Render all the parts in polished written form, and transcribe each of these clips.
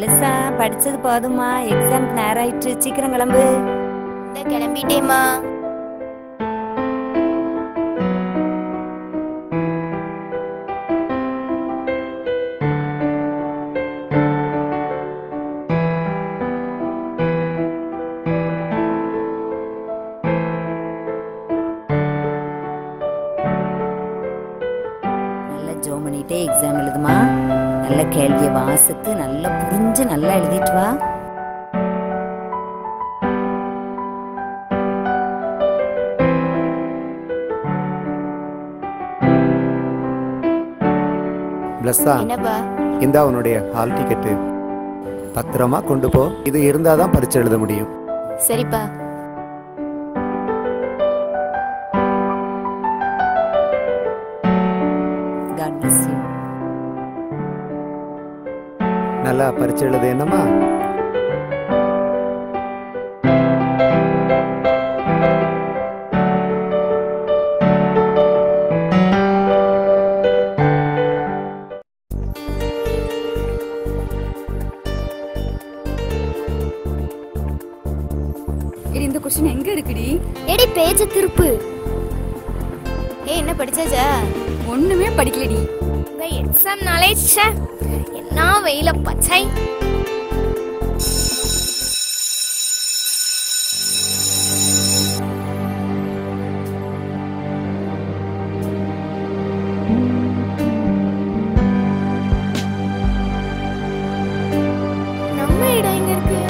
பிளஸா படிச்சது போதுமா? எக்ஸாம்க்கு நேரம் ஆயிட்டு, சீக்கிரம் கிளம்பு. கிளம்பிட்டேமா. நல்லா ஜோம் பண்ணிட்டே எக்ஸாம் எழுதுமா. நல்ல கேள்வியை வாசித்து நல்லா புரிஞ்சு நல்லா எழுதிட்டு வா. பிளஸ்ஸா, இந்தா உன்னுடைய ஹால் டிக்கெட்டு. பத்திரமா கொண்டு போ. இது இருந்தாதான் பரீட்சை எழுத முடியும். சரிப்பா. God bless you. நல்லா பரீட்சை எழுது என்னம்மா. இந்த क्वेश्चन எங்க இருக்குடி? எடி பேஜ் திருப்பு. என்ன படிச்சாச்சா? ஒண்ணுமே படிக்கலடி. இந்த எக்ஸாம் நாலேஜ் என்ன வெயில பச்சை. நம்ம இடம் எங்க இருக்கு?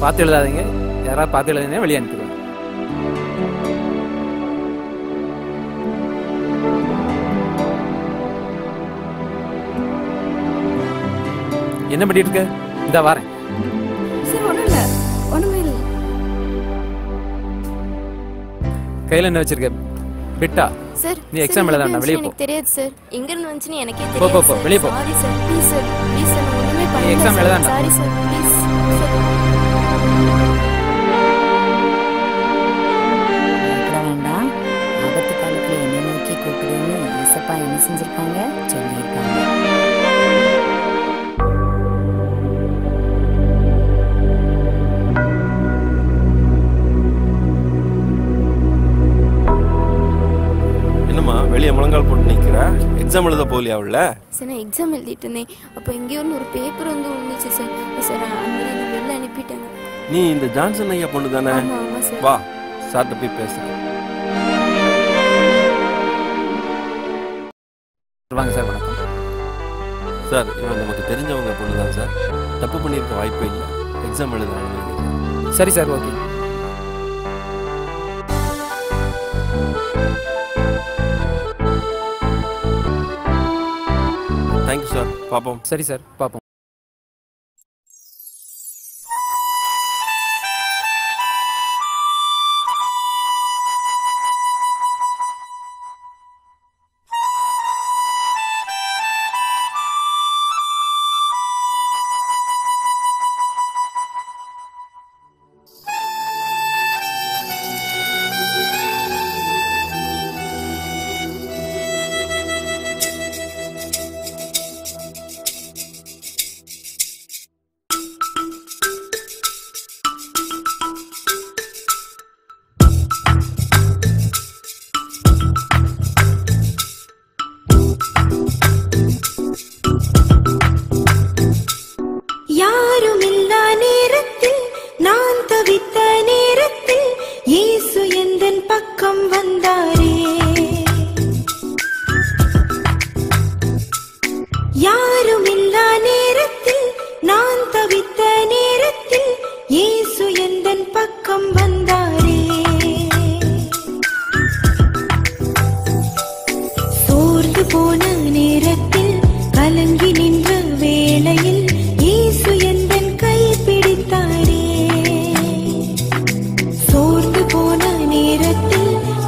பார்த்து எழுதாதீங்க. யாராவது பார்த்து எழுதுனா வெளியே அனுப்பிடுவேன். என்ன பண்ணிட்டு இருக்க? இந்த வாரேன். சார் ஒண்ணும் இல்ல, ஒண்ணுமே இல்ல. கையில என்ன வச்சிருக்க? பிட்டா. சார் நீ எக்ஸாம் எழுத வேண்டாம், வெளியே போ. எனக்கு தெரியாது சார். எங்க இருந்து வந்துச்சுன்னு எனக்கே போ தெரியாது. போ வெளியே போ. Sorry sir, please sir, please sir, ஒண்ணுமே பண்ணல. நீ எக்ஸாம் எழுத வேண்டாம். Sorry sir, please. பயப்பட வேண்டாம். ஆபத்து காலத்துல என்ன நோக்கி கூப்பிடுன்னு ஏசப்பா என்ன செஞ்சிருக்காங்க சொல்லியிருக்காங்க. என்னம்மா வெளியே முழங்கால் போட்டு நிற்கிற? எக்ஸாம் எழுத போகலையா அவள? சார் நான் எக்ஸாம் எழுதிட்டு இருந்தேன். அப்போ எங்கேயோ ஒரு பேப்பர் வந்து விழுந்துச்சு சார். சார் அதனால என்னை வெளில அனுப்பிட்டாங்க. நீ இந்த ஜான்சன் ஐயா பொண்ணு தானே? ஆமா ஆமா சார். வா சார்ட்ட போய் பேசுறேன். வாங்க சார். வணக்கம் சார். இவன் நமக்கு தெரிஞ்சவங்க பொண்ணு தான் சார். தப்பு பண்ணியிருக்க வாய்ப்பே இல்லை. எக்ஸாம் எழுத அனுமதி. சரி சார், ஓகே. Thank you sir. பார்ப்போம். சரி சார், பார்ப்போம்.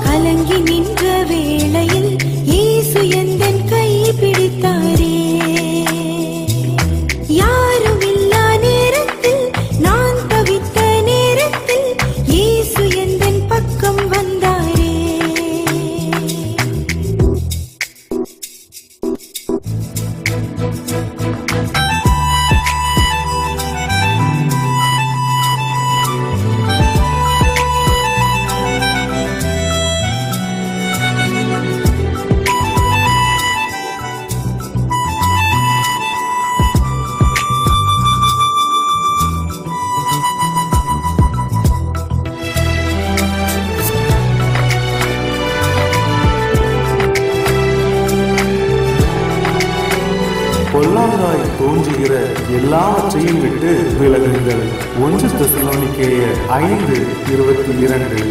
கலங்கி நின்ற என்கிற எல்லாவற்றையும் விட்டு விலகுங்கள். 1 தெசலோனிக்கேயர் 5:22.